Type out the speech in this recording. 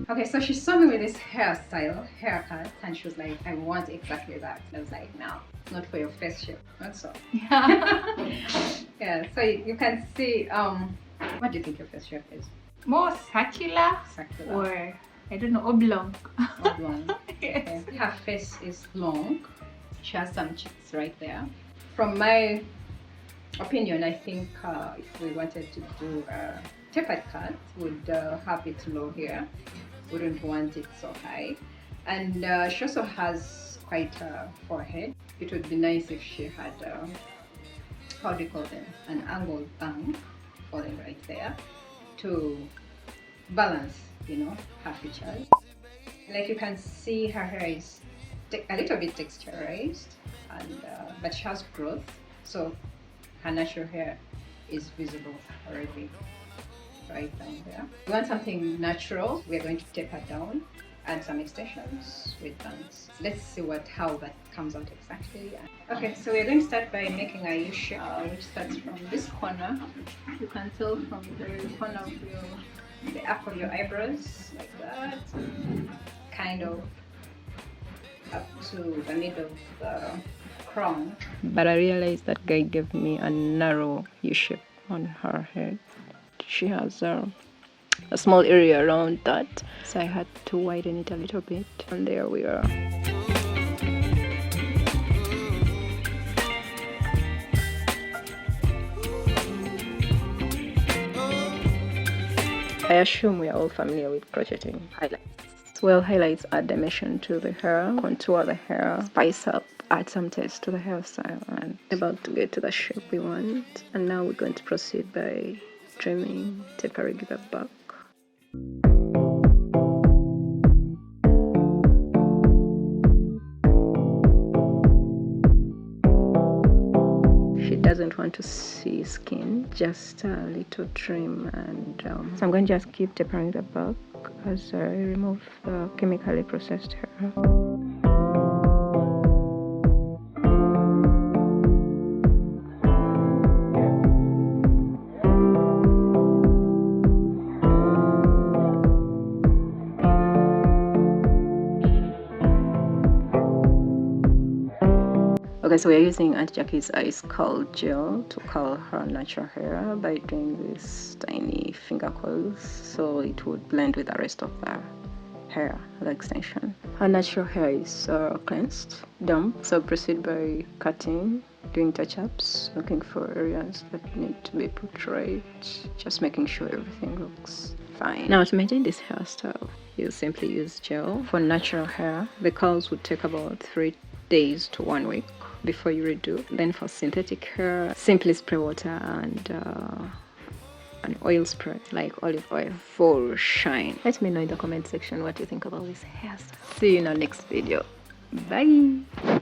Okay, so she saw me with this haircut, and she was like, I want exactly that. I was like, no, not for your face shape, not so. Yeah, so you can see, what do you think your face shape is? More circular. Or, I don't know, oblong. Oblong. Yes. Okay. Her face is long. She has some cheeks right there. From my opinion, I think if we wanted to do a tapered cut, would have it low here. Wouldn't want it so high. And she also has quite a forehead. It would be nice if she had, how do you call them? An angled bang falling right there to balance, you know, her features. Like you can see, her hair is a little bit texturized, and but she has growth, so her natural hair is visible already right down there. We want something natural. We're going to taper down, add some extensions with bands. Let's see how that comes out exactly. Okay, so we're going to start by making a U shape, which starts from this corner. You can tell from the corner of the arc of your eyebrows, like that, kind of up to the middle of the crown. But I realized that guy gave me a narrow U shape on her head. She has a small area around that, so I had to widen it a little bit, and there we are. I assume we are all familiar with crocheting highlights. Well, highlights add dimension to the hair, contour the hair, spice up, add some taste to the hairstyle, and about to get to the shape we want. And now we're going to proceed by trimming, tapering the back. She doesn't want to see skin, just a little trim, and so I'm going to just keep tapering the back as I remove the chemically processed hair. Okay, so we're using Aunt Jackie's Ice Curl Gel to curl her natural hair by doing these tiny finger coils so it would blend with the rest of the hair, the extension. Her natural hair is cleansed, damp, so proceed by cutting, doing touch-ups, looking for areas that need to be put right, just making sure everything looks fine. Now, to maintain this hairstyle, you simply use gel. For natural hair, the curls would take about 3 days to 1 week before you redo. Then for synthetic hair, simply spray water and an oil spray like olive oil for shine. Let me know in the comment section what you think about this hairstyle. See you in our next video. Bye.